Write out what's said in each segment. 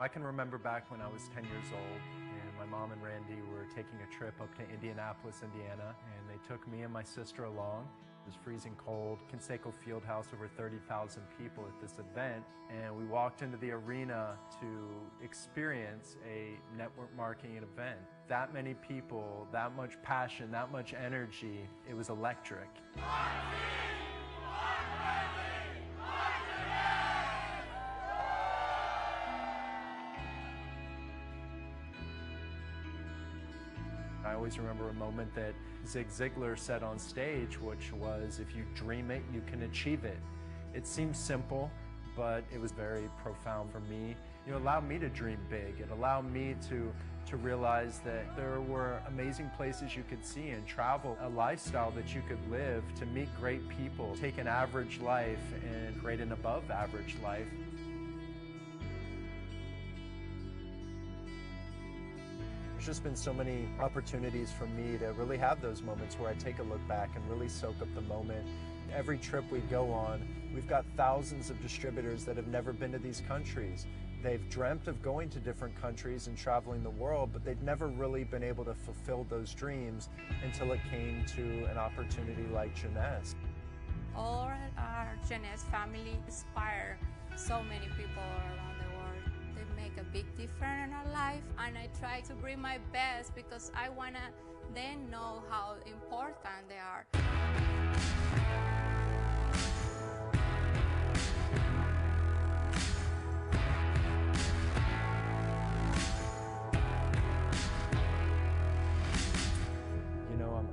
I can remember back when I was 10 years old and my mom and Randy were taking a trip up to Indianapolis, Indiana, and they took me and my sister along. It was freezing cold, Conseco Fieldhouse, over 30,000 people at this event, and we walked into the arena to experience a network marketing event. That many people, that much passion, that much energy, it was electric. I always remember a moment that Zig Ziglar said on stage, which was, if you dream it, you can achieve it. It seems simple, but it was very profound for me. It allowed me to dream big. It allowed me to realize that there were amazing places you could see and travel, a lifestyle that you could live, to meet great people, take an average life and create an above average life. There's just been so many opportunities for me to really have those moments where I take a look back and really soak up the moment. Every trip we go on, we've got thousands of distributors that have never been to these countries. They've dreamt of going to different countries and traveling the world, but they've never really been able to fulfill those dreams until it came to an opportunity like Jeunesse. All our Jeunesse family inspire so many people around the world. They make a big difference in our life, and I try to bring my best because I want to then know how important they are.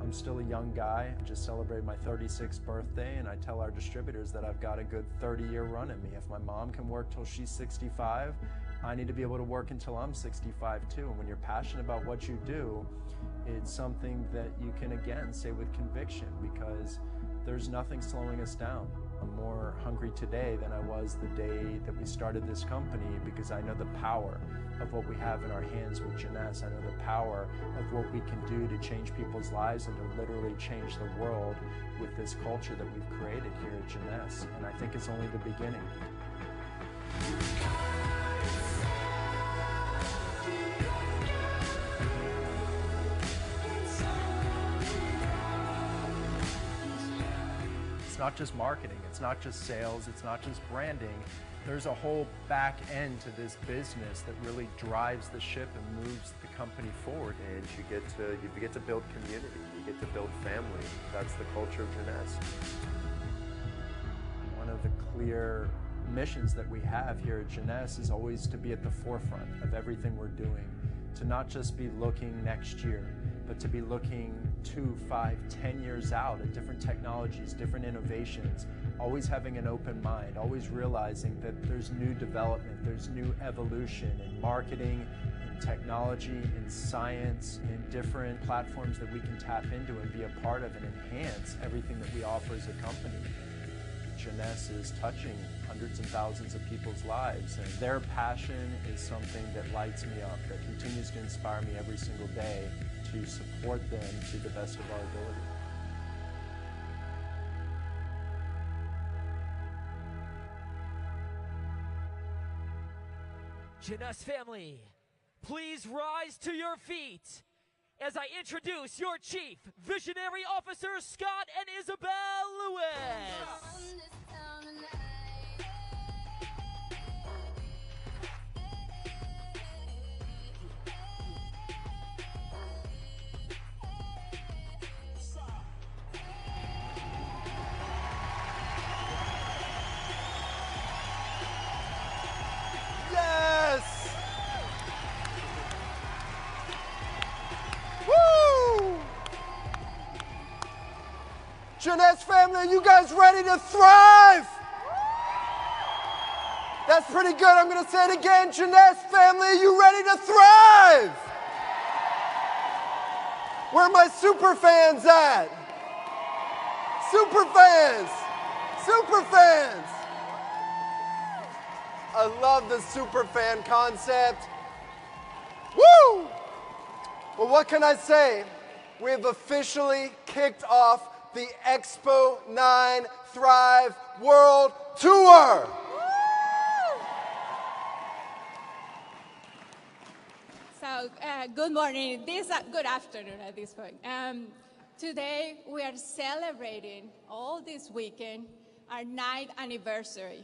I'm still a young guy. I just celebrated my 36th birthday, and I tell our distributors that I've got a good 30-year run in me. If my mom can work till she's 65, I need to be able to work until I'm 65 too. And when you're passionate about what you do, it's something that you can, again, say with conviction, because there's nothing slowing us down. I'm more hungry today than I was the day that we started this company, because I know the power of what we have in our hands with Jeunesse. I know the power of what we can do to change people's lives and to literally change the world with this culture that we've created here at Jeunesse. And I think it's only the beginning. It's not just marketing, it's not just sales, it's not just branding. There's a whole back end to this business that really drives the ship and moves the company forward. And you get to build community, you get to build family. That's the culture of Jeunesse. One of the clear missions that we have here at Jeunesse is always to be at the forefront of everything we're doing, to not just be looking next year, but to be looking 2, 5, 10 years out at different technologies, different innovations, always having an open mind, always realizing that there's new development, there's new evolution in marketing, in technology, in science, in different platforms that we can tap into and be a part of and enhance everything that we offer as a company. Jeunesse is touching hundreds and thousands of people's lives, and their passion is something that lights me up, that continues to inspire me every single day to support them to the best of our ability. Jeunesse family, please rise to your feet as I introduce your Chief Visionary Officer, Scott and Isabel Lewis. Yes! Woo! Jeunesse family, are you guys ready to thrive? That's pretty good. I'm going to say it again. Jeunesse family, are you ready to thrive? Where are my super fans at? Super fans! Super fans! I love the super fan concept. Woo! Well, what can I say? We have officially kicked off the Expo 9 Thrive World Tour. Good morning. Good afternoon at this point. Today, we are celebrating all this weekend our 9th anniversary.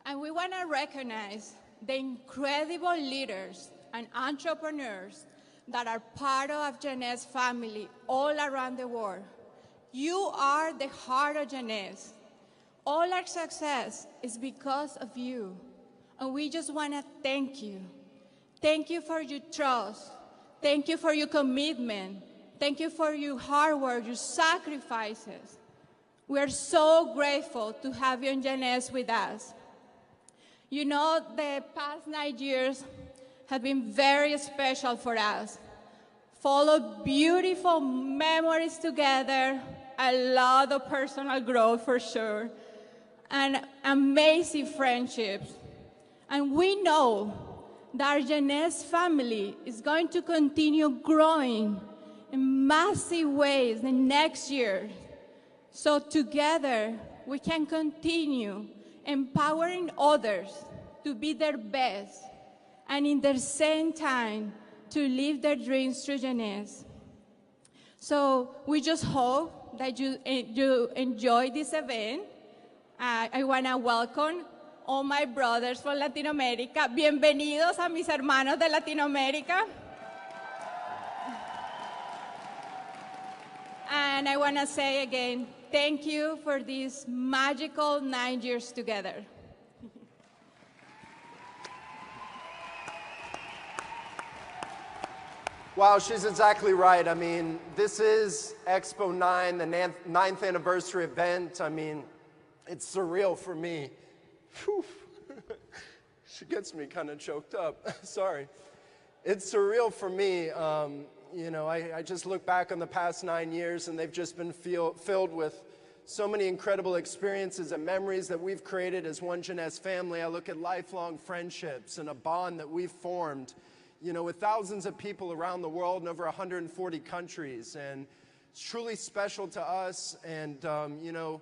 And we want to recognize the incredible leaders and entrepreneurs that are part of Jeunesse family all around the world. You are the heart of Jeunesse. All our success is because of you. And we just want to thank you. Thank you for your trust. Thank you for your commitment. Thank you for your hard work, your sacrifices. We are so grateful to have you in Jeunesse with us. You know, the past 9 years have been very special for us. Full of beautiful memories together, a lot of personal growth for sure, and amazing friendships. And we know that our Jeunesse family is going to continue growing in massive ways the next year. So together, we can continue empowering others to be their best and in the same time to live their dreams through Jeunesse. So we just hope that you enjoy this event. I want to welcome all my brothers from Latinoamérica. Bienvenidos a mis hermanos de Latinoamérica. And I want to say again, thank you for these magical 9 years together. Wow, she's exactly right. I mean, this is Expo 9, the 9th anniversary event. I mean, it's surreal for me. Whew. She gets me kind of choked up. Sorry. It's surreal for me. You know, I just look back on the past 9 years, and they've just been filled with so many incredible experiences and memories that we've created as one Jeunesse family. I look at lifelong friendships and a bond that we've formed, you know, with thousands of people around the world in over 140 countries. And it's truly special to us. And, you know,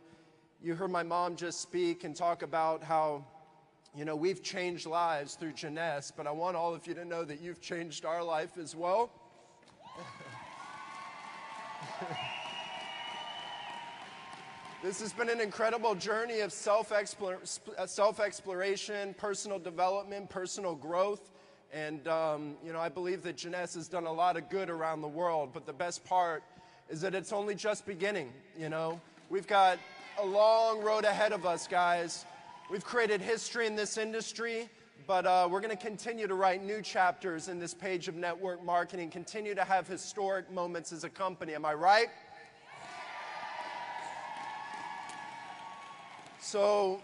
you heard my mom just speak and talk about how, you know, we've changed lives through Jeunesse, but I want all of you to know that you've changed our life as well. This has been an incredible journey of self-exploration, personal development, personal growth. And, you know, I believe that Jeunesse has done a lot of good around the world, but the best part is that it's only just beginning, you know. We've got a long road ahead of us, guys. We've created history in this industry, but we're going to continue to write new chapters in this page of network marketing, continue to have historic moments as a company. Am I right? So,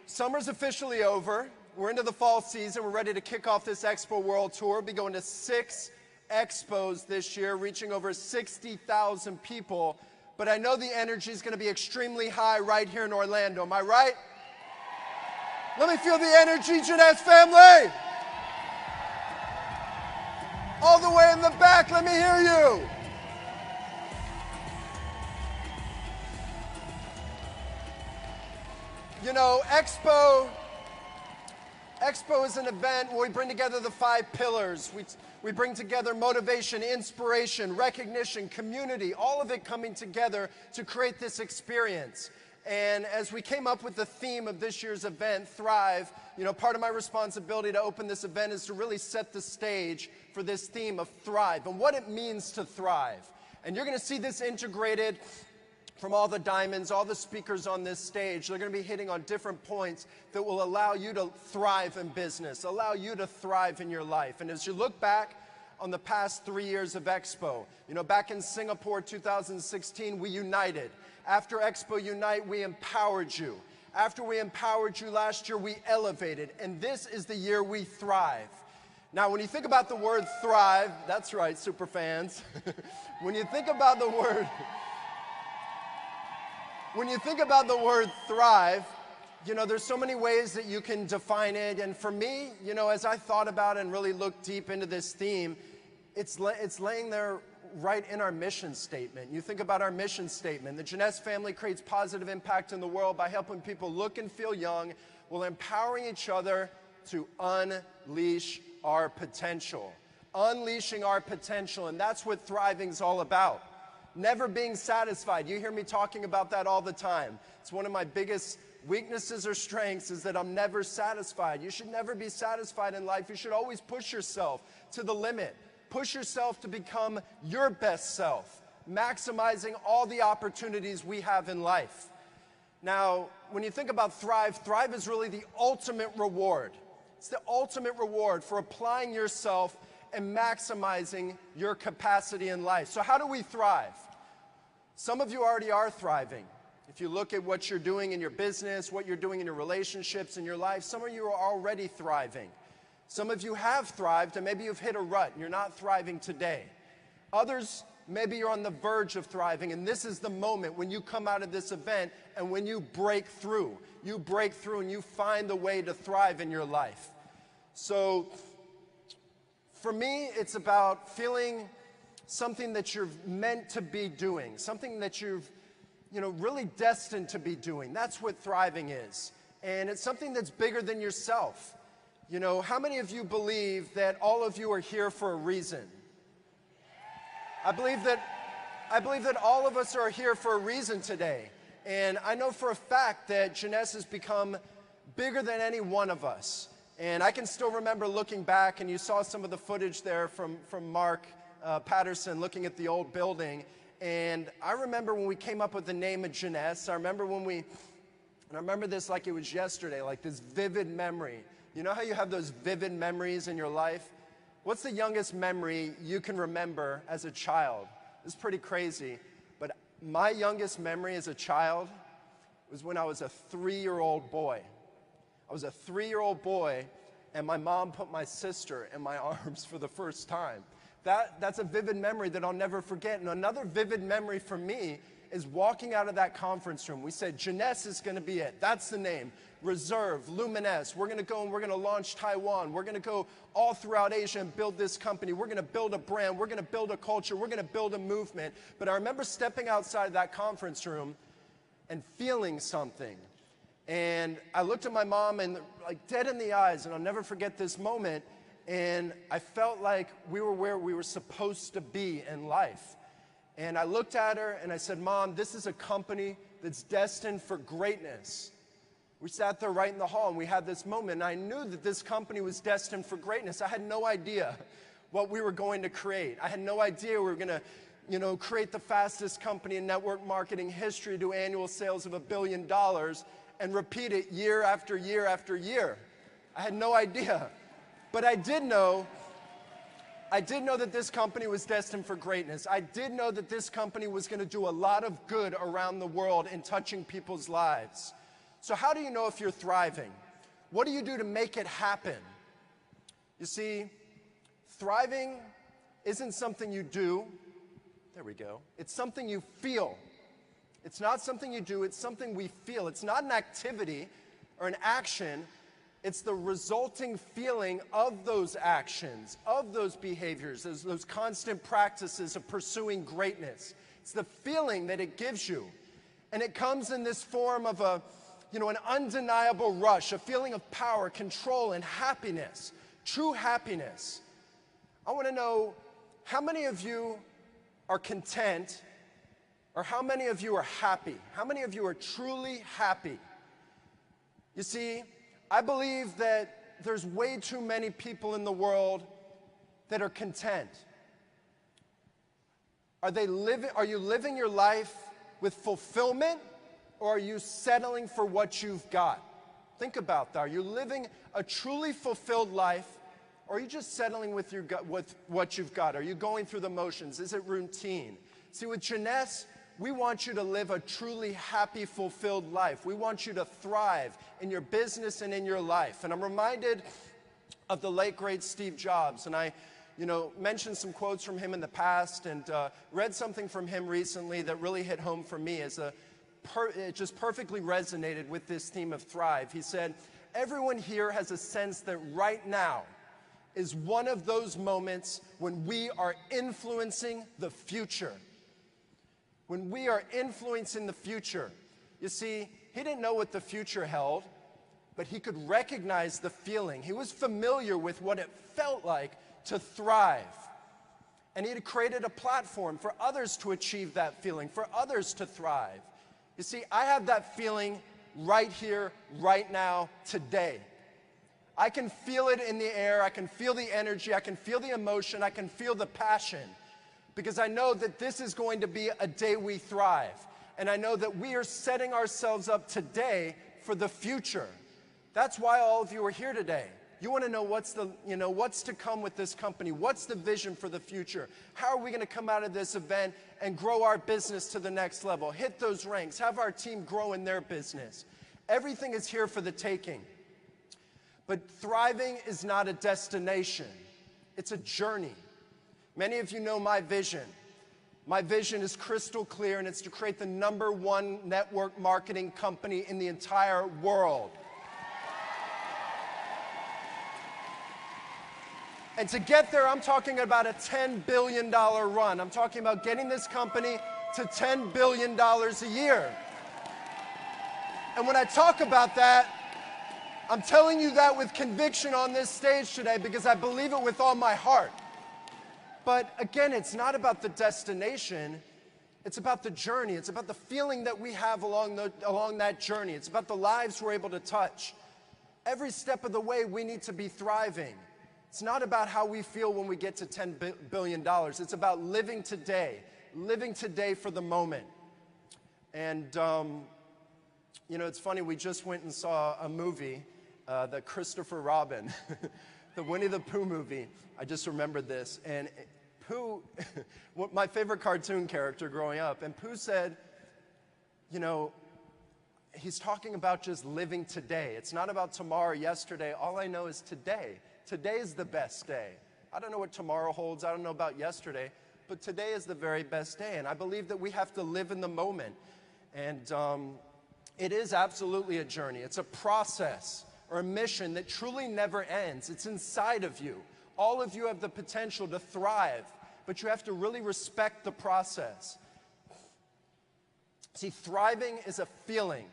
summer's officially over. We're into the fall season. We're ready to kick off this Expo World Tour. We'll be going to 6 expos this year, reaching over 60,000 people. But I know the energy is going to be extremely high right here in Orlando. Am I right? Let me feel the energy, Jeunesse family. All the way in the back, let me hear you. You know, Expo is an event where we bring together the 5 pillars. We bring together motivation, inspiration, recognition, community, all of it coming together to create this experience. And as we came up with the theme of this year's event, Thrive, you know, part of my responsibility to open this event is to really set the stage for this theme of Thrive and what it means to thrive. And you're going to see this integrated from all the diamonds, all the speakers on this stage. They're going to be hitting on different points that will allow you to thrive in business, allow you to thrive in your life. And as you look back on the past 3 years of Expo, you know, back in Singapore 2016, we united. After Expo Unite, we empowered you. After we empowered you last year, we elevated. And this is the year we thrive. Now, when you think about the word thrive, that's right, super fans. When you think about the word thrive, you know, there's so many ways that you can define it. And for me, you know, as I thought about it and really looked deep into this theme, it's laying there right in our mission statement. You think about our mission statement. The Jeunesse family creates positive impact in the world by helping people look and feel young while empowering each other to unleash our potential. unleashing our potential, and that's what thriving is all about. Never being satisfied. You hear me talking about that all the time. It's one of my biggest weaknesses or strengths is that I'm never satisfied. You should never be satisfied in life. You should always push yourself to the limit. Push yourself to become your best self, maximizing all the opportunities we have in life. Now, when you think about thrive, thrive is really the ultimate reward. It's the ultimate reward for applying yourself and maximizing your capacity in life. So how do we thrive? Some of you already are thriving. If you look at what you're doing in your business, what you're doing in your relationships, in your life, some of you are already thriving. Some of you have thrived, and maybe you've hit a rut, and you're not thriving today. Others, maybe you're on the verge of thriving, and this is the moment when you come out of this event and when you break through. You break through and you find the way to thrive in your life. So, for me, it's about feeling something that you're meant to be doing, something that you've really destined to be doing. That's what thriving is. And it's something that's bigger than yourself. How many of you believe that all of you are here for a reason? I believe that all of us are here for a reason today. And I know for a fact that Jeunesse has become bigger than any one of us. And I can still remember looking back, and you saw some of the footage there from Mark Patterson looking at the old building. And I remember when we came up with the name of Jeunesse. I remember this like it was yesterday, like this vivid memory. You know how you have those vivid memories in your life? What's the youngest memory you can remember as a child? It's pretty crazy. But my youngest memory as a child was when I was a 3-year-old boy. I was a 3-year-old boy, and my mom put my sister in my arms for the first time. That's a vivid memory that I'll never forget. And another vivid memory for me is walking out of that conference room. We said, Jeunesse is going to be it. That's the name. Reserve, Luminesse. We're going to go and we're going to launch Taiwan. We're going to go all throughout Asia and build this company. We're going to build a brand. We're going to build a culture. We're going to build a movement. But I remember stepping outside of that conference room and feeling something. And I looked at my mom and like dead in the eyes, and I'll never forget this moment. And I felt like we were where we were supposed to be in life. And I looked at her and I said, Mom, this is a company that's destined for greatness. We sat there right in the hall and we had this moment, and I knew that this company was destined for greatness. I had no idea what we were going to create. I had no idea we were going to create the fastest company in network marketing history, do annual sales of $1 billion, and repeat it year after year after year. I had no idea. But I did know that this company was destined for greatness. I did know that this company was going to do a lot of good around the world in touching people's lives. So how do you know if you're thriving? What do you do to make it happen? You see, thriving isn't something you do. There we go. It's something you feel. It's not something you do, it's something we feel. It's not an activity or an action. It's the resulting feeling of those actions, of those behaviors, those constant practices of pursuing greatness. It's the feeling that it gives you. And it comes in this form of an undeniable rush, a feeling of power, control, and happiness, true happiness. I want to know how many of you are content, or how many of you are happy? How many of you are truly happy? You see, I believe that there's way too many people in the world that are content. Are you living your life with fulfillment, or are you settling for what you've got? Think about that. Are you living a truly fulfilled life, or are you just settling with what you've got? Are you going through the motions? Is it routine? See, with Jeunesse, we want you to live a truly happy, fulfilled life. We want you to thrive in your business and in your life. And I'm reminded of the late, great Steve Jobs. And I, mentioned some quotes from him in the past, and read something from him recently that really hit home for me. It just perfectly resonated with this theme of thrive. He said, everyone here has a sense that right now is one of those moments when we are influencing the future. When we are influencing the future. You see, he didn't know what the future held, but he could recognize the feeling. He was familiar with what it felt like to thrive. And he had created a platform for others to achieve that feeling, for others to thrive. You see, I have that feeling right here, right now, today. I can feel it in the air, I can feel the energy, I can feel the emotion, I can feel the passion, because I know that this is going to be a day we thrive. And I know that we are setting ourselves up today for the future. That's why all of you are here today. You want to know what's to come with this company. What's the vision for the future? How are we going to come out of this event and grow our business to the next level? Hit those ranks. Have our team grow in their business. Everything is here for the taking. But thriving is not a destination. It's a journey. Many of you know my vision. My vision is crystal clear, and it's to create the #1 network marketing company in the entire world. And to get there, I'm talking about a $10 billion run. I'm talking about getting this company to $10 billion a year. And when I talk about that, I'm telling you that with conviction on this stage today because I believe it with all my heart. But again, it's not about the destination. It's about the journey. It's about the feeling that we have along that journey. It's about the lives we're able to touch. Every step of the way, we need to be thriving. It's not about how we feel when we get to $10 billion. It's about living today for the moment. And, you know, it's funny, we just went and saw a movie, the Christopher Robin, the Winnie the Pooh movie. I just remembered this. And Pooh, my favorite cartoon character growing up, and Pooh said, you know, he's talking about just living today. It's not about tomorrow, yesterday. All I know is today. Today is the best day. I don't know what tomorrow holds. I don't know about yesterday, but today is the very best day. And I believe that we have to live in the moment. And it is absolutely a journey. It's a process or a mission that truly never ends. It's inside of you. All of you have the potential to thrive, but you have to really respect the process. See, thriving is a feeling.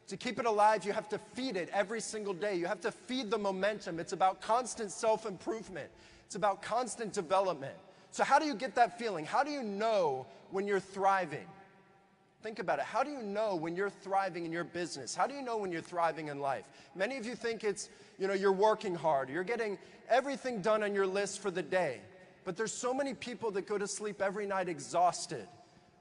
To keep it alive, you have to feed it every single day. You have to feed the momentum. It's about constant self-improvement. It's about constant development. So how do you get that feeling? How do you know when you're thriving? Think about it. How do you know when you're thriving in your business? How do you know when you're thriving in life? Many of you think it's, you know, you're working hard. You're getting everything done on your list for the day. But there's so many people that go to sleep every night exhausted.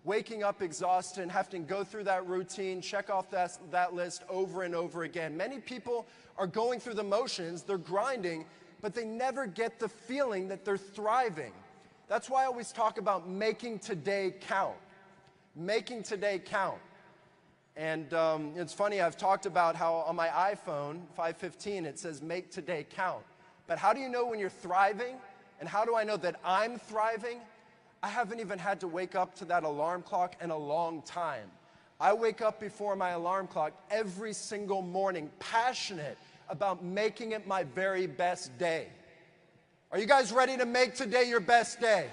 Waking up exhausted and having to go through that routine, check off that list over and over again. Many people are going through the motions, they're grinding, but they never get the feeling that they're thriving. That's why I always talk about making today count. Making today count. And it's funny, I've talked about how on my iPhone 515 it says make today count. But how do you know when you're thriving? And how do I know that I'm thriving? I haven't even had to wake up to that alarm clock in a long time. I wake up before my alarm clock every single morning, passionate about making it my very best day. Are you guys ready to make today your best day?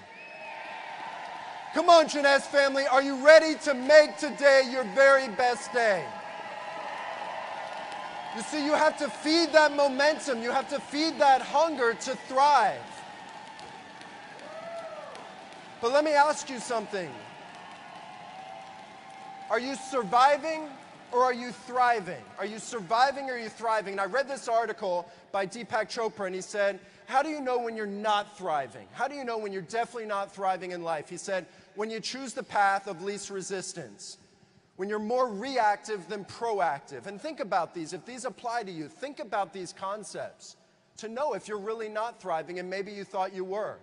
Come on, Jeunesse family, are you ready to make today your very best day? You see, you have to feed that momentum. You have to feed that hunger to thrive. But let me ask you something. Are you surviving or are you thriving? Are you surviving or are you thriving? And I read this article by Deepak Chopra, and he said, how do you know when you're not thriving? How do you know when you're definitely not thriving in life? He said, when you choose the path of least resistance, when you're more reactive than proactive. And think about these. If these apply to you, think about these concepts to know if you're really not thriving and maybe you thought you were.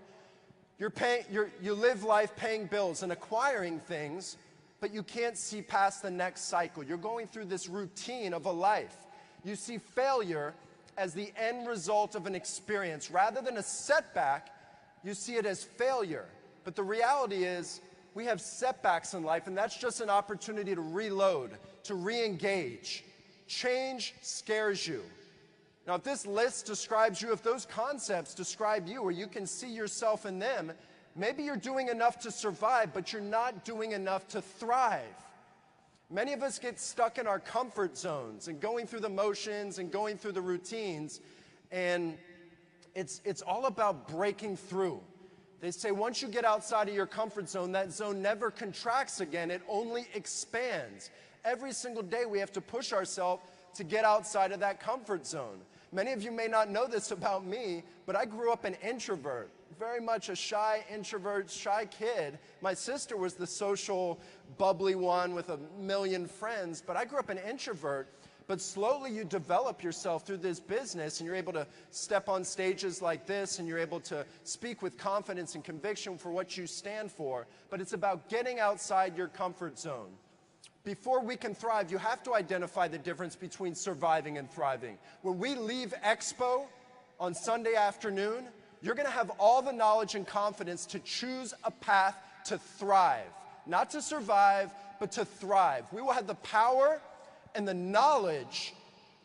You live life paying bills and acquiring things, but you can't see past the next cycle. You're going through this routine of a life. You see failure as the end result of an experience. Rather than a setback, you see it as failure. But the reality is, we have setbacks in life, and that's just an opportunity to reload, to re-engage. Change scares you. Now, if this list describes you, if those concepts describe you, or you can see yourself in them, maybe you're doing enough to survive, but you're not doing enough to thrive. Many of us get stuck in our comfort zones and going through the motions and going through the routines, and It's all about breaking through. They say once you get outside of your comfort zone, that zone never contracts again. It only expands. Every single day we have to push ourselves to get outside of that comfort zone. Many of you may not know this about me, but I grew up an introvert, very much a shy introvert, shy kid. My sister was the social, bubbly one with a million friends, but I grew up an introvert. But slowly you develop yourself through this business, and you're able to step on stages like this, and you're able to speak with confidence and conviction for what you stand for. But it's about getting outside your comfort zone. Before we can thrive, you have to identify the difference between surviving and thriving. When we leave Expo on Sunday afternoon, you're going to have all the knowledge and confidence to choose a path to thrive. Not to survive, but to thrive. We will have the power and the knowledge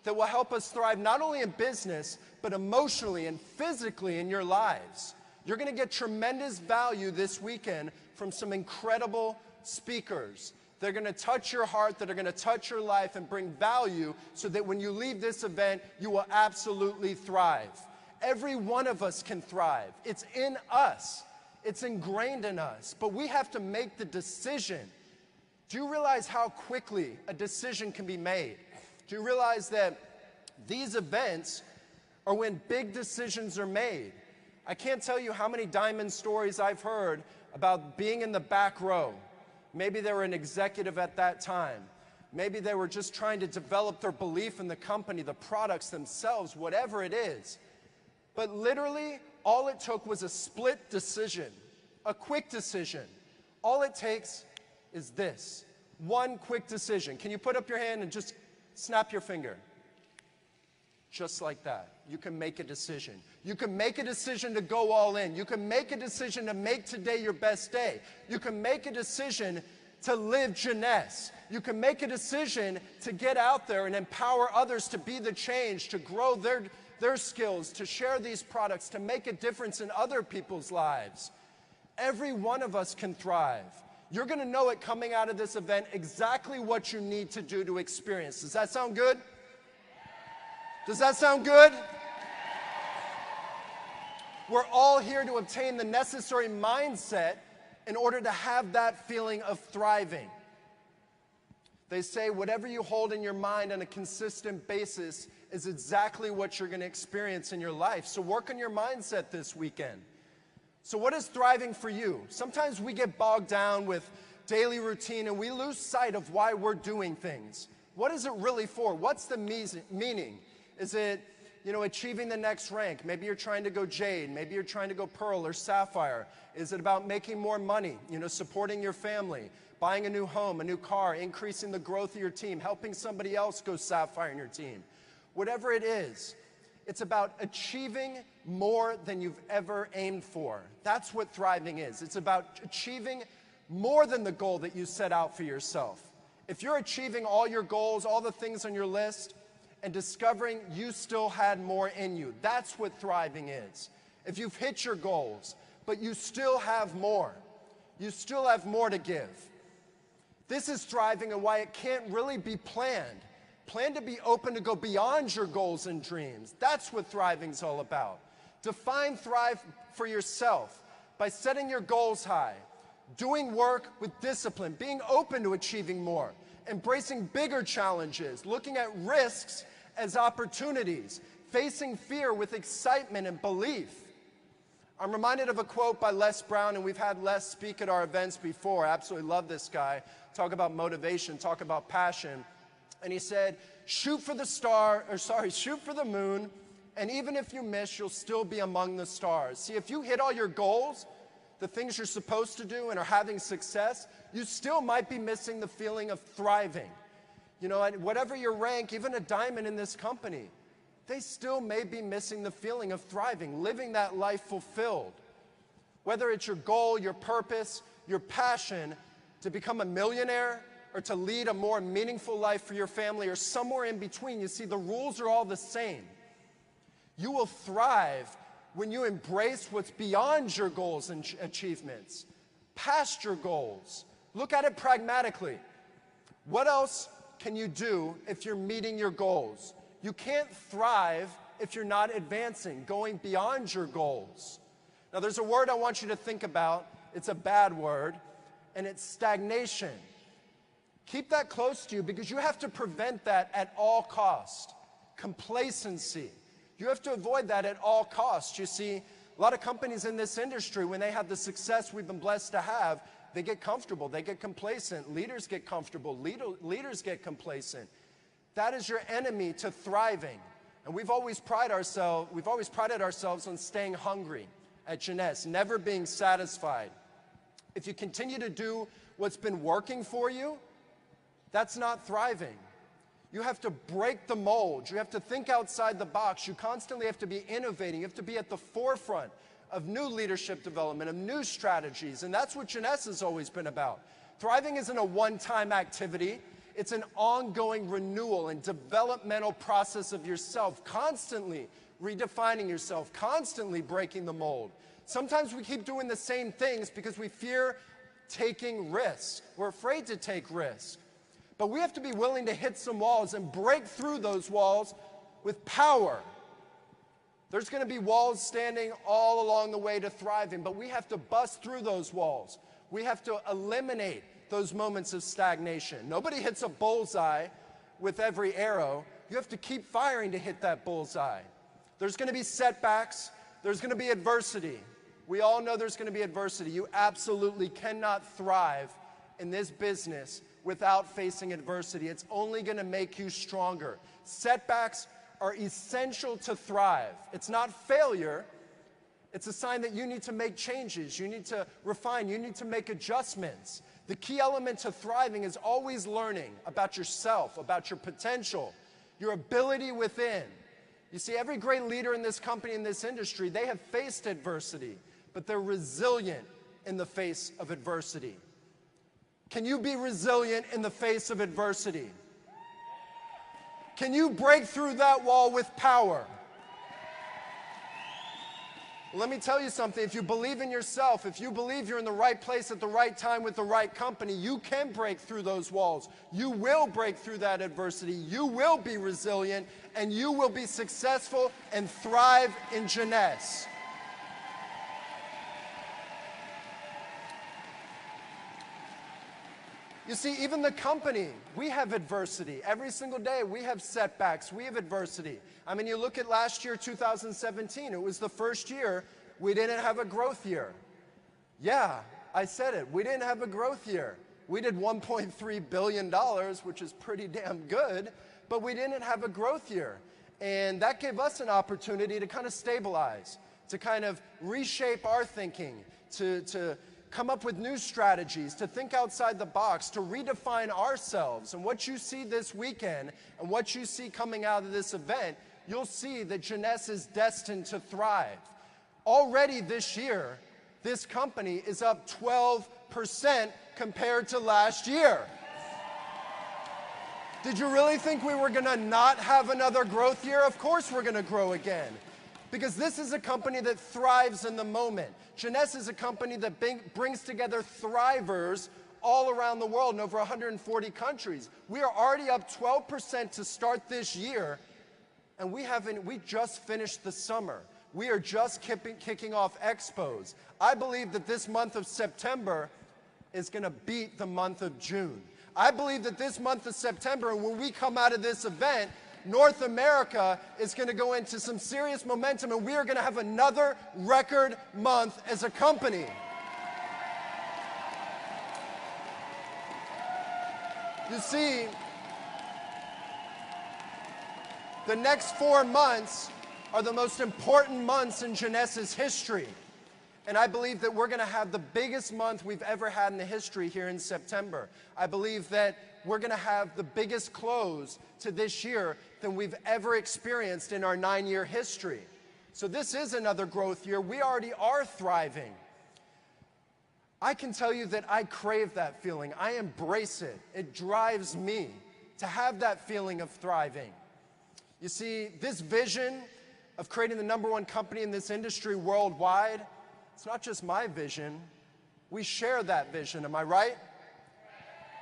that will help us thrive not only in business, but emotionally and physically in your lives. You're going to get tremendous value this weekend from some incredible speakers. They're going to touch your heart, that are going to touch your life and bring value so that when you leave this event, you will absolutely thrive. Every one of us can thrive. It's in us. It's ingrained in us. But we have to make the decision. Do you realize how quickly a decision can be made? Do you realize that these events are when big decisions are made? I can't tell you how many diamond stories I've heard about being in the back row. Maybe they were an executive at that time. Maybe they were just trying to develop their belief in the company, the products themselves, whatever it is. But literally, all it took was a split decision, a quick decision. All it takes is this, one quick decision. Can you put up your hand and just snap your finger? Just like that. You can make a decision. You can make a decision to go all in. You can make a decision to make today your best day. You can make a decision to live Jeunesse. You can make a decision to get out there and empower others to be the change, to grow their skills, to share these products, to make a difference in other people's lives. Every one of us can thrive. You're going to know it coming out of this event exactly what you need to do to experience. Does that sound good? Does that sound good? We're all here to obtain the necessary mindset in order to have that feeling of thriving. They say whatever you hold in your mind on a consistent basis is exactly what you're going to experience in your life. So work on your mindset this weekend. So what is thriving for you? Sometimes we get bogged down with daily routine and we lose sight of why we're doing things. What is it really for? What's the meaning? Is it, achieving the next rank? Maybe you're trying to go jade. Maybe you're trying to go pearl or sapphire. Is it about making more money, supporting your family, buying a new home, a new car, increasing the growth of your team, helping somebody else go sapphire in your team? Whatever it is, it's about achieving more than you've ever aimed for. That's what thriving is. It's about achieving more than the goal that you set out for yourself. If you're achieving all your goals, all the things on your list, and discovering you still had more in you, that's what thriving is. If you've hit your goals, but you still have more to give. This is thriving and why it can't really be planned. Plan to be open to go beyond your goals and dreams. That's what thriving's all about. Define thrive for yourself by setting your goals high, doing work with discipline, being open to achieving more, embracing bigger challenges, looking at risks as opportunities, facing fear with excitement and belief. I'm reminded of a quote by Les Brown, and we've had Les speak at our events before. I absolutely love this guy. Talk about motivation, talk about passion. And he said, shoot for the moon, and even if you miss, you'll still be among the stars. See, if you hit all your goals, the things you're supposed to do and are having success, you still might be missing the feeling of thriving. Whatever your rank, even a diamond in this company, they still may be missing the feeling of thriving, living that life fulfilled. Whether it's your goal, your purpose, your passion to become a millionaire or to lead a more meaningful life for your family or somewhere in between, you see, the rules are all the same. You will thrive when you embrace what's beyond your goals and achievements, past your goals. Look at it pragmatically. What else can you do if you're meeting your goals? You can't thrive if you're not advancing, going beyond your goals. Now, there's a word I want you to think about. It's a bad word, and it's stagnation. Keep that close to you because you have to prevent that at all cost. Complacency. You have to avoid that at all costs. You see, a lot of companies in this industry, when they have the success we've been blessed to have, they get comfortable, they get complacent. Leaders get comfortable, leaders get complacent. That is your enemy to thriving. And we've always prided ourselves on staying hungry at Jeunesse, never being satisfied. If you continue to do what's been working for you, that's not thriving. You have to break the mold. You have to think outside the box. You constantly have to be innovating. You have to be at the forefront of new leadership development, of new strategies. And that's what Jeunesse has always been about. Thriving isn't a one-time activity. It's an ongoing renewal and developmental process of yourself, constantly redefining yourself, constantly breaking the mold. Sometimes we keep doing the same things because we fear taking risks. We're afraid to take risks. But we have to be willing to hit some walls and break through those walls with power. There's going to be walls standing all along the way to thriving, but we have to bust through those walls. We have to eliminate those moments of stagnation. Nobody hits a bullseye with every arrow. You have to keep firing to hit that bullseye. There's going to be setbacks. There's going to be adversity. We all know there's going to be adversity. You absolutely cannot thrive in this business without facing adversity. It's only going to make you stronger. Setbacks are essential to thrive. It's not failure. It's a sign that you need to make changes. You need to refine. You need to make adjustments. The key element to thriving is always learning about yourself, about your potential, your ability within. You see, every great leader in this company, in this industry, they have faced adversity, but they're resilient in the face of adversity. Can you be resilient in the face of adversity? Can you break through that wall with power? Let me tell you something. If you believe in yourself, if you believe you're in the right place at the right time with the right company, you can break through those walls. You will break through that adversity. You will be resilient, and you will be successful and thrive in Jeunesse. You see, even the company, we have adversity. Every single day, we have setbacks. We have adversity. I mean, you look at last year, 2017. It was the first year we didn't have a growth year. Yeah, I said it. We didn't have a growth year. We did $1.3 billion, which is pretty damn good, but we didn't have a growth year. And that gave us an opportunity to kind of stabilize, to kind of reshape our thinking, to come up with new strategies, to think outside the box, to redefine ourselves. And what you see this weekend and what you see coming out of this event, you'll see that Jeunesse is destined to thrive. Already this year, this company is up 12% compared to last year. Did you really think we were going to not have another growth year? Of course we're going to grow again. Because this is a company that thrives in the moment. Jeunesse is a company that brings together thrivers all around the world in over 140 countries. We are already up 12% to start this year, and we just finished the summer. We are just kicking off expos. I believe that this month of September is going to beat the month of June. I believe that this month of September, when we come out of this event, North America is going to go into some serious momentum, and we are going to have another record month as a company. You see, the next 4 months are the most important months in Jeunesse's history. And I believe that we're going to have the biggest month we've ever had in the history here in September. I believe that we're going to have the biggest close to this year than we've ever experienced in our 9-year history. So this is another growth year. We already are thriving. I can tell you that I crave that feeling. I embrace it. It drives me to have that feeling of thriving. You see, this vision of creating the #1 company in this industry worldwide, it's not just my vision. We share that vision, am I right?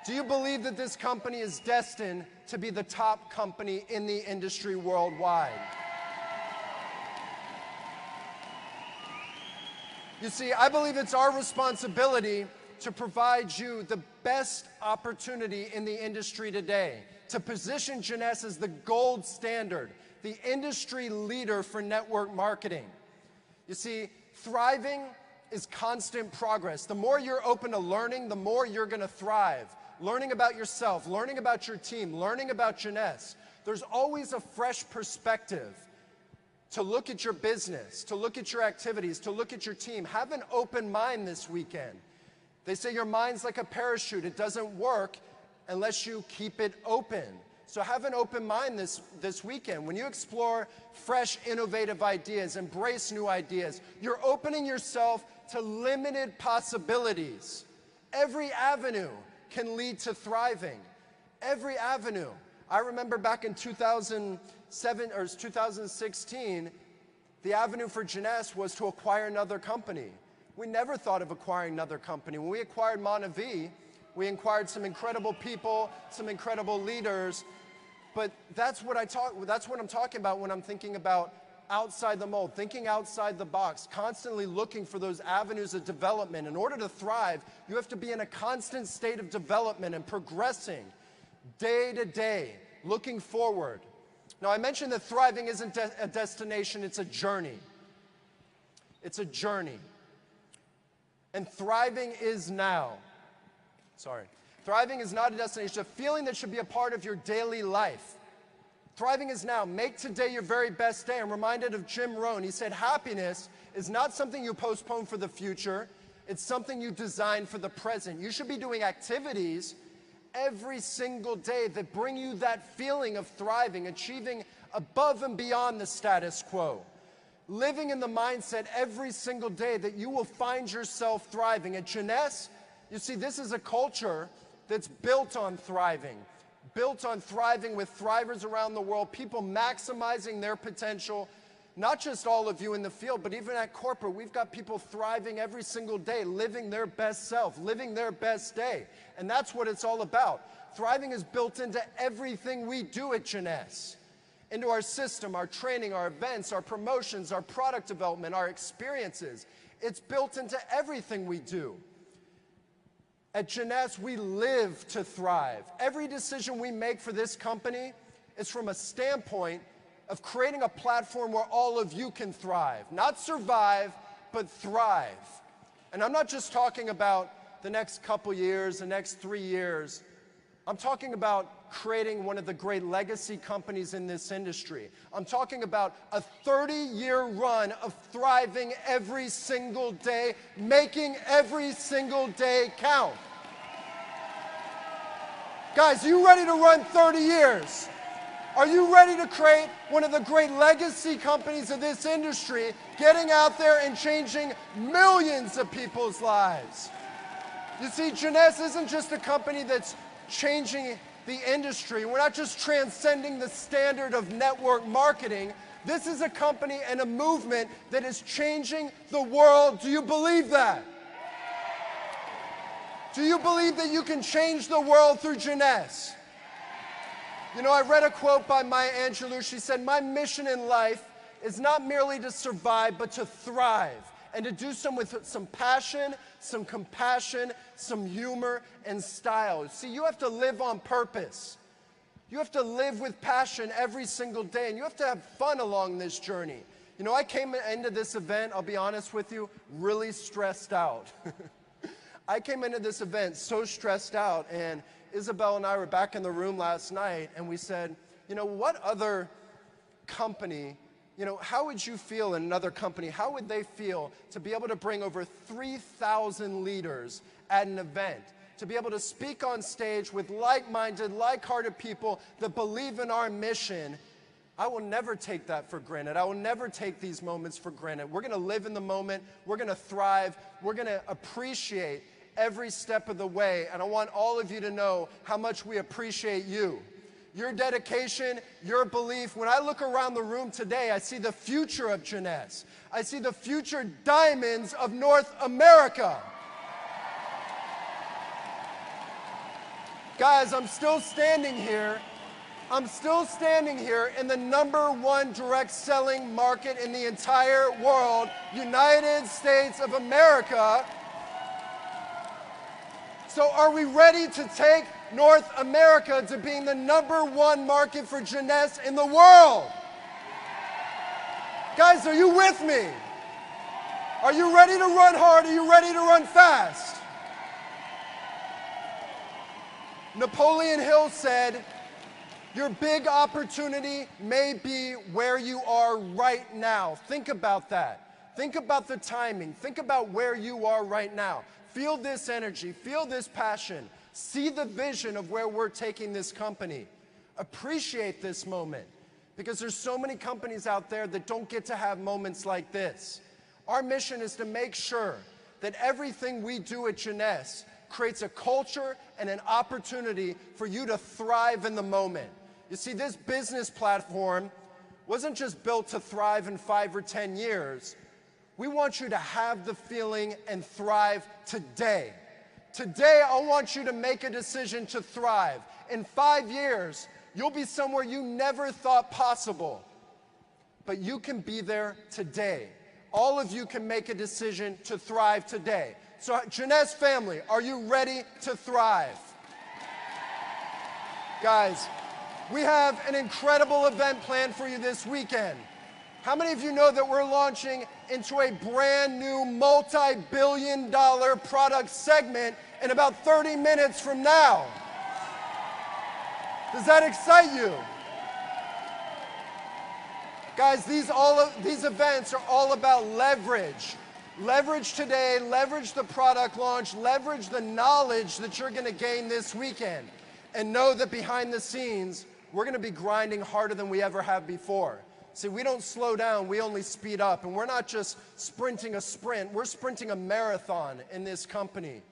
Do you believe that this company is destined to be the top company in the industry worldwide? You see, I believe it's our responsibility to provide you the best opportunity in the industry today, to position Jeunesse as the gold standard, the industry leader for network marketing. You see, thriving is constant progress. The more you're open to learning, the more you're going to thrive. Learning about yourself, learning about your team, learning about Jeunesse. There's always a fresh perspective to look at your business, to look at your activities, to look at your team. Have an open mind this weekend. They say your mind's like a parachute. It doesn't work unless you keep it open. So have an open mind this weekend. When you explore fresh, innovative ideas, embrace new ideas, you're opening yourself to limited possibilities. Every avenue can lead to thriving. Every avenue. I remember back in 2007 or 2016, the avenue for Jeunesse was to acquire another company. We never thought of acquiring another company. When we acquired Monavie, we acquired some incredible people, some incredible leaders. But that's what I'm talking about when I'm thinking about outside the mold, thinking outside the box, constantly looking for those avenues of development. In order to thrive, you have to be in a constant state of development and progressing day to day, looking forward. Now, I mentioned that thriving isn't a destination, it's a journey. It's a journey. And thriving is now. Thriving is not a destination, it's a feeling that should be a part of your daily life. Thriving is now. Make today your very best day. I'm reminded of Jim Rohn. He said, happiness is not something you postpone for the future. It's something you design for the present. You should be doing activities every single day that bring you that feeling of thriving, achieving above and beyond the status quo. Living in the mindset every single day that you will find yourself thriving. At Jeunesse, you see, this is a culture that's built on thriving. Built on thriving with thrivers around the world, people maximizing their potential. Not just all of you in the field, but even at corporate, we've got people thriving every single day, living their best self, living their best day. And that's what it's all about. Thriving is built into everything we do at Jeunesse. Into our system, our training, our events, our promotions, our product development, our experiences. It's built into everything we do. At Jeunesse, we live to thrive. Every decision we make for this company is from a standpoint of creating a platform where all of you can thrive. Not survive, but thrive. And I'm not just talking about the next couple years, the next 3 years. I'm talking about creating one of the great legacy companies in this industry. I'm talking about a 30-year run of thriving every single day, making every single day count. Guys, are you ready to run 30 years? Are you ready to create one of the great legacy companies of this industry, getting out there and changing millions of people's lives? You see, Jeunesse isn't just a company that's changing the industry. We're not just transcending the standard of network marketing. This is a company and a movement that is changing the world. Do you believe that? Do you believe that you can change the world through Jeunesse? You know, I read a quote by Maya Angelou. She said, my mission in life is not merely to survive, but to thrive, and to do so with some passion, some compassion, some humor, and style. See, you have to live on purpose. You have to live with passion every single day, and you have to have fun along this journey. You know, I came into this event, I'll be honest with you, really stressed out. I came into this event so stressed out, and Isabel and I were back in the room last night, and we said, you know, what other company, you know, how would you feel in another company? How would they feel to be able to bring over 3,000 leaders at an event? To be able to speak on stage with like-minded, like-hearted people that believe in our mission. I will never take that for granted. I will never take these moments for granted. We're going to live in the moment. We're going to thrive. We're going to appreciate every step of the way, and I want all of you to know how much we appreciate you. Your dedication, your belief. When I look around the room today, I see the future of Jeunesse. I see the future diamonds of North America. Guys, I'm still standing here I'm still standing here in the #1 direct selling market in the entire world, United States of America. So are we ready to take North America to being the #1 market for Jeunesse in the world? Guys, are you with me? Are you ready to run hard? Are you ready to run fast? Napoleon Hill said, your big opportunity may be where you are right now. Think about that. Think about the timing. Think about where you are right now. Feel this energy. Feel this passion. See the vision of where we're taking this company. Appreciate this moment, because there's so many companies out there that don't get to have moments like this. Our mission is to make sure that everything we do at Jeunesse creates a culture and an opportunity for you to thrive in the moment. You see, this business platform wasn't just built to thrive in 5 or 10 years. We want you to have the feeling and thrive today. Today, I want you to make a decision to thrive. In 5 years, you'll be somewhere you never thought possible. But you can be there today. All of you can make a decision to thrive today. So, Jeunesse family, are you ready to thrive? Guys, we have an incredible event planned for you this weekend. How many of you know that we're launching into a brand new multi-billion-dollar product segment in about 30 minutes from now? Does that excite you? Guys, these events are all about leverage. Leverage today, leverage the product launch, leverage the knowledge that you're going to gain this weekend. And know that behind the scenes, we're going to be grinding harder than we ever have before. See, we don't slow down, we only speed up. And we're not just sprinting a sprint, we're sprinting a marathon in this company.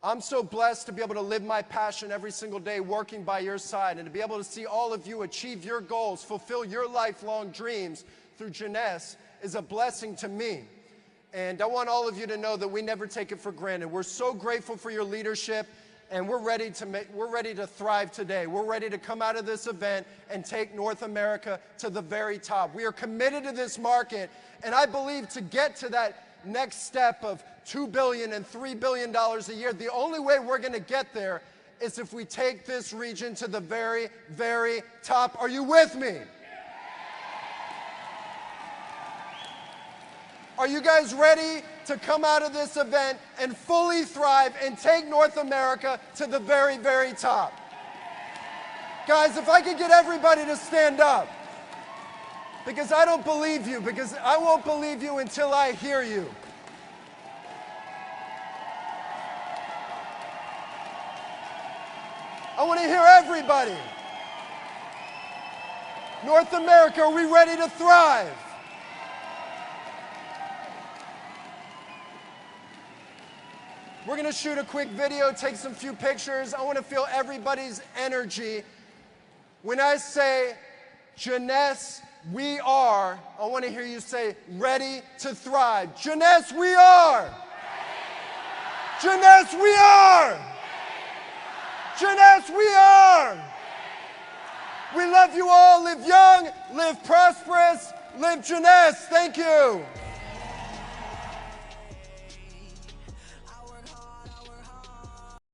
I'm so blessed to be able to live my passion every single day working by your side, and to be able to see all of you achieve your goals, fulfill your lifelong dreams through Jeunesse is a blessing to me. And I want all of you to know that we never take it for granted. We're so grateful for your leadership, and we're ready to thrive today. We're ready to come out of this event and take North America to the very top. We are committed to this market, and I believe to get to that next step of $2 billion and $3 billion a year, the only way we're going to get there is if we take this region to the very, very top. Are you with me? Are you guys ready to come out of this event and fully thrive and take North America to the very, very top? Guys, if I could get everybody to stand up, because I don't believe you, because I won't believe you until I hear you. I want to hear everybody. North America, are we ready to thrive? We're going to shoot a quick video, take some few pictures. I want to feel everybody's energy. When I say, Jeunesse, we are, I want to hear you say, ready to thrive. Jeunesse, we are. Jeunesse, we are. Jeunesse, we are. We love you all. Live young, live prosperous, live Jeunesse. Thank you.